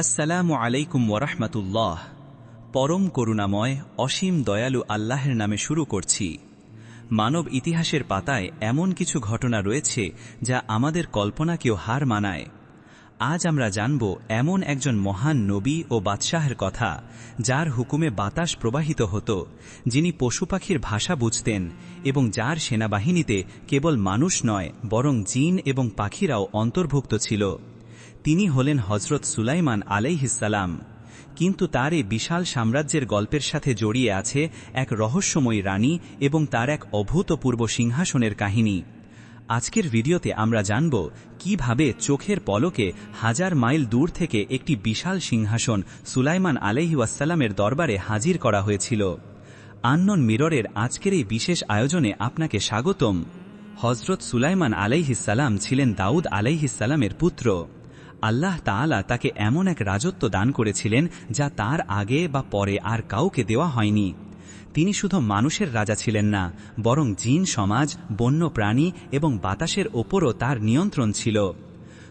আসসালামু আলাইকুম ওয়ারাহমাতুল্লাহ। পরম করুণাময় অসীম দয়ালু আল্লাহের নামে শুরু করছি। মানব ইতিহাসের পাতায় এমন কিছু ঘটনা রয়েছে যা আমাদের কল্পনাকেও হার মানায়। আজ আমরা জানব এমন একজন মহান নবী ও বাদশাহের কথা, যার হুকুমে বাতাস প্রবাহিত হতো, যিনি পশুপাখির ভাষা বুঝতেন এবং যার সেনাবাহিনীতে কেবল মানুষ নয় বরং জিন এবং পাখিরাও অন্তর্ভুক্ত ছিল। তিনি হলেন হজরত সুলাইমান আলাইহিসসালাম। কিন্তু তার এই বিশাল সাম্রাজ্যের গল্পের সাথে জড়িয়ে আছে এক রহস্যময়ী রানী এবং তার এক অভূতপূর্ব সিংহাসনের কাহিনী। আজকের ভিডিওতে আমরা জানব কিভাবে চোখের পলকে হাজার মাইল দূর থেকে একটি বিশাল সিংহাসন সুলাইমান আলাইহিসসালামের দরবারে হাজির করা হয়েছিল। আননোন মিররের আজকের এই বিশেষ আয়োজনে আপনাকে স্বাগতম। হজরত সুলাইমান আলাইহিসসালাম ছিলেন দাউদ আলাইহিসসালামের পুত্র। আল্লাহ তাআলা তাকে এমন এক রাজত্ব দান করেছিলেন যা তার আগে বা পরে আর কাউকে দেওয়া হয়নি। তিনি শুধু মানুষের রাজা ছিলেন না, বরং জিন সমাজ, বন্য প্রাণী এবং বাতাসের ওপরও তার নিয়ন্ত্রণ ছিল।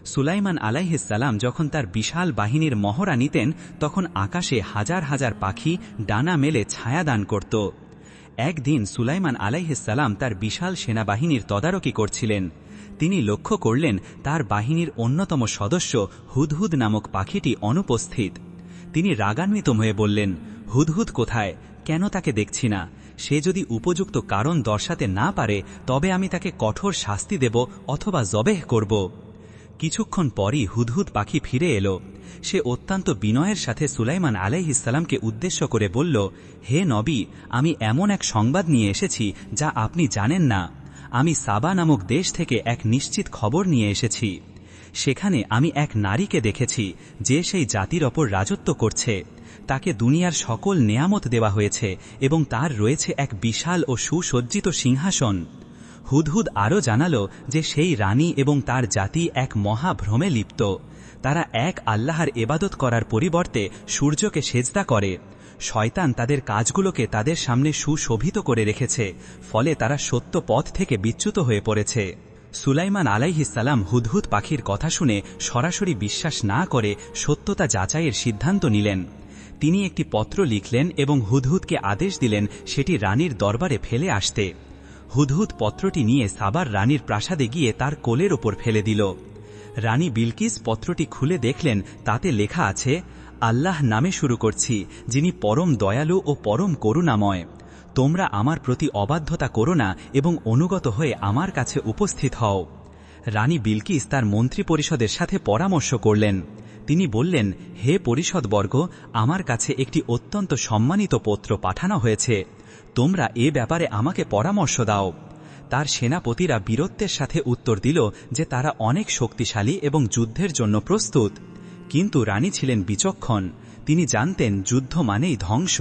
সুলাইমান আলাইহিসসালাম যখন তার বিশাল বাহিনীর মহড়া নিতেন, তখন আকাশে হাজার হাজার পাখি ডানা মেলে ছায়া দান করত। একদিন সুলাইমান আলাইহিসসালাম তার বিশাল সেনাবাহিনীর তদারকি করছিলেন। তিনি লক্ষ্য করলেন তার বাহিনীর অন্যতম সদস্য হুদহুদ নামক পাখিটি অনুপস্থিত। তিনি রাগান্বিত হয়ে বললেন, হুদহুদ কোথায়? কেন তাকে দেখছি না? সে যদি উপযুক্ত কারণ দর্শাতে না পারে, তবে আমি তাকে কঠোর শাস্তি দেব অথবা জবেহ করব। কিছুক্ষণ পরই হুদহুদ পাখি ফিরে এলো। সে অত্যন্ত বিনয়ের সাথে সুলাইমান আলাইহিসসালামকে উদ্দেশ্য করে বলল, হে নবী, আমি এমন এক সংবাদ নিয়ে এসেছি যা আপনি জানেন না। আমি সাবা নামক দেশ থেকে এক নিশ্চিত খবর নিয়ে এসেছি। সেখানে আমি এক নারীকে দেখেছি যে সেই জাতির ওপর রাজত্ব করছে। তাকে দুনিয়ার সকল নেয়ামত দেওয়া হয়েছে এবং তার রয়েছে এক বিশাল ও সুসজ্জিত সিংহাসন। হুদহুদ আরও জানালো যে সেই রানী এবং তার জাতি এক মহাভ্রমে লিপ্ত। তারা এক আল্লাহর ইবাদত করার পরিবর্তে সূর্যকে সেজদা করে। শয়তান তাদের কাজগুলোকে তাদের সামনে সুশোভিত করে রেখেছে, ফলে তারা সত্য পথ থেকে বিচ্যুত হয়ে পড়েছে। সুলাইমান আলাইহিসসালাম হুদহুদ পাখির কথা শুনে সরাসরি বিশ্বাস না করে সত্যতা যাচাইয়ের সিদ্ধান্ত নিলেন। তিনি একটি পত্র লিখলেন এবং হুদহুদকে আদেশ দিলেন সেটি রানীর দরবারে ফেলে আসতে। হুদহুদ পত্রটি নিয়ে সাবার রানীর প্রাসাদে গিয়ে তার কোলের ওপর ফেলে দিল। রানী বিলকিস পত্রটি খুলে দেখলেন তাতে লেখা আছে, আল্লাহ নামে শুরু করছি, যিনি পরম দয়ালু ও পরম করুণাময়। তোমরা আমার প্রতি অবাধ্যতা করো না এবং অনুগত হয়ে আমার কাছে উপস্থিত হও। রানী বিলকিস তার মন্ত্রী পরিষদের সাথে পরামর্শ করলেন। তিনি বললেন, হে পরিষদবর্গ, আমার কাছে একটি অত্যন্ত সম্মানিত পত্র পাঠানো হয়েছে। তোমরা এ ব্যাপারে আমাকে পরামর্শ দাও। তার সেনাপতিরা বীরত্বের সাথে উত্তর দিল যে তারা অনেক শক্তিশালী এবং যুদ্ধের জন্য প্রস্তুত। কিন্তু রানী ছিলেন বিচক্ষণ। তিনি জানতেন যুদ্ধ মানেই ধ্বংস।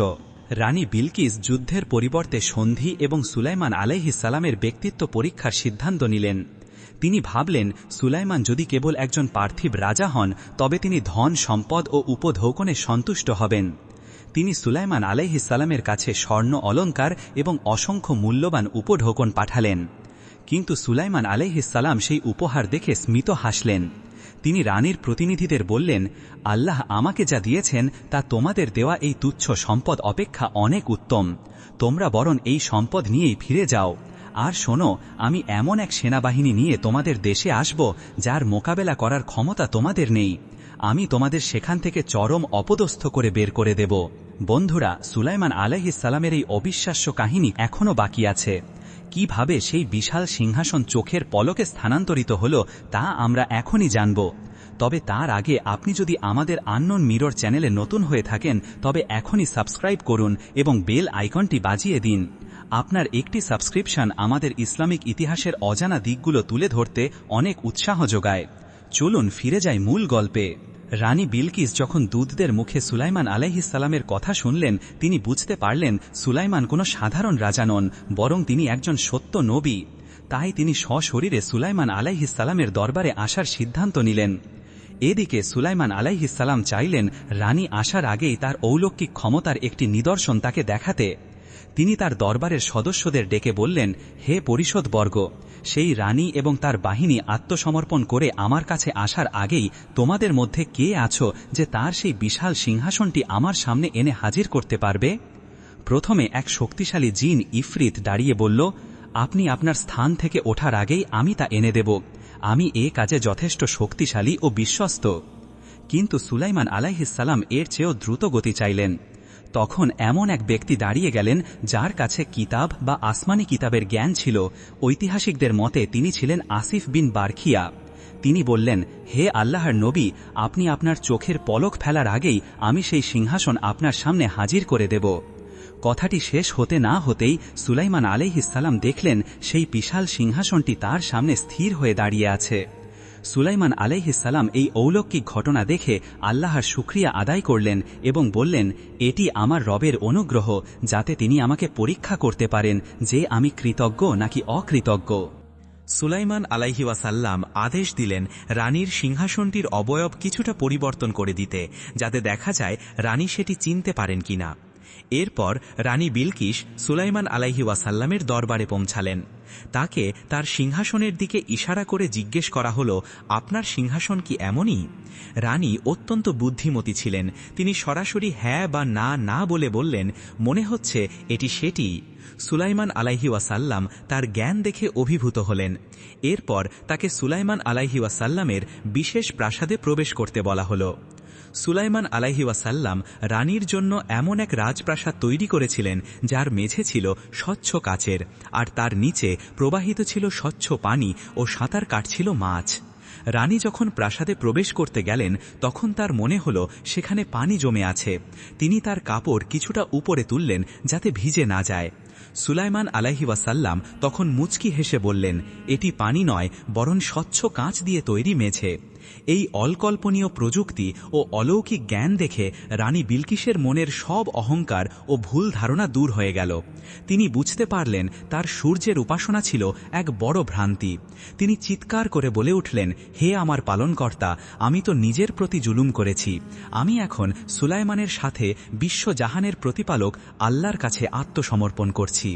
রানী বিলকিস যুদ্ধের পরিবর্তে সন্ধি এবং সুলাইমান আলাইহিসসালামের ব্যক্তিত্ব পরীক্ষার সিদ্ধান্ত নিলেন। তিনি ভাবলেন, সুলাইমান যদি কেবল একজন পার্থিব রাজা হন, তবে তিনি ধন সম্পদ ও উপঢৌকনে সন্তুষ্ট হবেন। তিনি সুলাইমান আলাইহিসসালামের কাছে স্বর্ণ অলঙ্কার এবং অসংখ্য মূল্যবান উপঢৌকন পাঠালেন। কিন্তু সুলাইমান আলাইহিসসালাম সেই উপহার দেখে স্মিত হাসলেন। তিনি রানীর প্রতিনিধিদের বললেন, আল্লাহ আমাকে যা দিয়েছেন তা তোমাদের দেওয়া এই তুচ্ছ সম্পদ অপেক্ষা অনেক উত্তম। তোমরা বরং এই সম্পদ নিয়েই ফিরে যাও। আর শোনো, আমি এমন এক সেনাবাহিনী নিয়ে তোমাদের দেশে আসব যার মোকাবেলা করার ক্ষমতা তোমাদের নেই। আমি তোমাদের সেখান থেকে চরম অপদস্থ করে বের করে দেব। বন্ধুরা, সুলাইমান আলাইহিসসালামের এই অবিশ্বাস্য কাহিনী এখনও বাকি আছে। কিভাবে সেই বিশাল সিংহাসন চোখের পলকে স্থানান্তরিত হল তা আমরা এখনই জানব। তবে তার আগে আপনি যদি আমাদের আননোন মিরর চ্যানেলে নতুন হয়ে থাকেন, তবে এখনই সাবস্ক্রাইব করুন এবং বেল আইকনটি বাজিয়ে দিন। আপনার একটি সাবস্ক্রিপশন আমাদের ইসলামিক ইতিহাসের অজানা দিকগুলো তুলে ধরতে অনেক উৎসাহ যোগায়। চলুন ফিরে যাই মূল গল্পে। রানী বিলকিস যখন দূতদের মুখে সুলাইমান আলাইহিসসালামের কথা শুনলেন, তিনি বুঝতে পারলেন সুলাইমান কোনো সাধারণ রাজা নন, বরং তিনি একজন সত্য নবী। তাই তিনি সশরীরে সুলাইমান আলাইহিসসালামের দরবারে আসার সিদ্ধান্ত নিলেন। এদিকে সুলাইমান আলাইহিসসালাম চাইলেন রানী আসার আগেই তার অলৌকিক ক্ষমতার একটি নিদর্শন তাকে দেখাতে। তিনি তার দরবারের সদস্যদের ডেকে বললেন, হে পরিষদবর্গ, সেই রানী এবং তার বাহিনী আত্মসমর্পণ করে আমার কাছে আসার আগেই তোমাদের মধ্যে কে আছো যে তার সেই বিশাল সিংহাসনটি আমার সামনে এনে হাজির করতে পারবে? প্রথমে এক শক্তিশালী জিন ইফরিত দাঁড়িয়ে বলল, আপনি আপনার স্থান থেকে ওঠার আগেই আমি তা এনে দেব। আমি এ কাজে যথেষ্ট শক্তিশালী ও বিশ্বস্ত। কিন্তু সুলাইমান আলাইহিস সালাম এর চেয়েও দ্রুত গতি চাইলেন। তখন এমন এক ব্যক্তি দাঁড়িয়ে গেলেন যার কাছে কিতাব বা আসমানি কিতাবের জ্ঞান ছিল। ঐতিহাসিকদের মতে তিনি ছিলেন আসিফ বিন বারখিয়া। তিনি বললেন, হে আল্লাহর নবী, আপনি আপনার চোখের পলক ফেলার আগেই আমি সেই সিংহাসন আপনার সামনে হাজির করে দেব। কথাটি শেষ হতে না হতেই সুলাইমান আলাইহিস সালাম দেখলেন সেই বিশাল সিংহাসনটি তার সামনে স্থির হয়ে দাঁড়িয়ে আছে। সুলাইমান আলাইহিস সালাম এই অলৌকিক ঘটনা দেখে আল্লাহর শুকরিয়া আদায় করলেন এবং বললেন, এটি আমার রবের অনুগ্রহ, যাতে তিনি আমাকে পরীক্ষা করতে পারেন যে আমি কৃতজ্ঞ নাকি অকৃতজ্ঞ। সুলাইমান আলাইহি ওয়াসাল্লাম আদেশ দিলেন রানীর সিংহাসনটির অবয়ব কিছুটা পরিবর্তন করে দিতে, যাতে দেখা যায় রানী সেটি চিনতে পারেন কিনা। এরপর রানী বিলকিস সুলাইমান আলাইহি ওয়াসাল্লামের দরবারে পৌঁছালেন। তাকে তার সিংহাসনের দিকে ইশারা করে জিজ্ঞেস করা হল, আপনার সিংহাসন কি এমনই? রানী অত্যন্ত বুদ্ধিমতী ছিলেন। তিনি সরাসরি হ্যাঁ বা না না বলে বললেন, মনে হচ্ছে এটি সেটি। সুলাইমান আলাইহি ওয়াসাল্লাম তার জ্ঞান দেখে অভিভূত হলেন। এরপর তাকে সুলাইমান আলাইহি ওয়াসাল্লামের বিশেষ প্রাসাদে প্রবেশ করতে বলা হল। সুলাইমান আলাইহি ওয়াসাল্লাম রানীর জন্য এমন এক রাজপ্রাসাদ তৈরি করেছিলেন যার মেঝে ছিল স্বচ্ছ কাচের, আর তার নিচে প্রবাহিত ছিল স্বচ্ছ পানি ও সাঁতার কাটছিল মাছ। রানী যখন প্রাসাদে প্রবেশ করতে গেলেন তখন তার মনে হল সেখানে পানি জমে আছে। তিনি তার কাপড় কিছুটা উপরে তুললেন যাতে ভিজে না যায়। সুলাইমান আলাইহি ওয়াসাল্লাম তখন মুচকি হেসে বললেন, এটি পানি নয়, বরং স্বচ্ছ কাঁচ দিয়ে তৈরি মেঝে। এই অকল্পনীয় প্রযুক্তি ও অলৌকিক জ্ঞান দেখে রানী বিলকিসের মনের সব অহংকার ও ভুল ধারণা দূর হয়ে গেল। তিনি বুঝতে পারলেন তার সূর্যের উপাসনা ছিল এক বড় ভ্রান্তি। তিনি চিৎকার করে বলে উঠলেন, হে আমার পালনকর্তা, আমি তো নিজের প্রতি জুলুম করেছি। আমি এখন সুলাইমানের সাথে বিশ্বজাহানের প্রতিপালক আল্লাহর কাছে আত্মসমর্পণ করছি।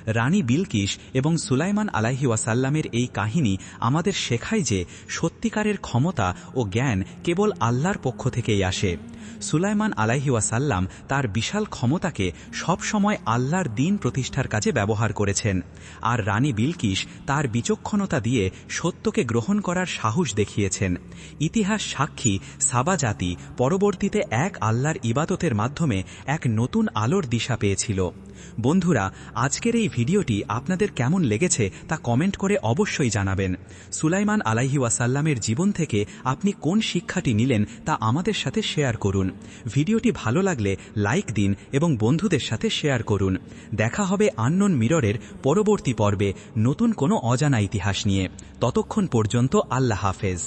রানী বিলকিস এবং সুলাইমান আলাইহি ওয়াসাল্লামের এই কাহিনী আমাদের শেখায় যে সত্যিকারের ক্ষমতা ও জ্ঞান কেবল আল্লাহর পক্ষ থেকেই আসে। সুলাইমান আলাইহি ওয়াসাল্লাম তার বিশাল ক্ষমতাকে সবসময় আল্লাহর দ্বীন প্রতিষ্ঠার কাজে ব্যবহার করেছেন, আর রানী বিলকিস তার বিচক্ষণতা দিয়ে সত্যকে গ্রহণ করার সাহস দেখিয়েছেন। ইতিহাস সাক্ষী সাবা জাতি পরবর্তীতে এক আল্লাহর ইবাদতের মাধ্যমে এক নতুন আলোর দিশা পেয়েছিল। বন্ধুরা, আজকের এই ভিডিওটি আপনাদের কেমন লেগেছে তা কমেন্ট করে অবশ্যই জানাবেন। সুলাইমান আলাইহি ওয়াসাল্লামের জীবন থেকে আপনি কোন শিক্ষাটি নিলেন তা আমাদের সাথে শেয়ার করুন। ভিডিওটি ভালো লাগলে লাইক দিন এবং বন্ধুদের সাথে শেয়ার করুন। দেখা হবে আননোন মিররের পরবর্তী পর্বে নতুন কোনো অজানা ইতিহাস নিয়ে। ততক্ষণ পর্যন্ত আল্লাহ হাফেজ।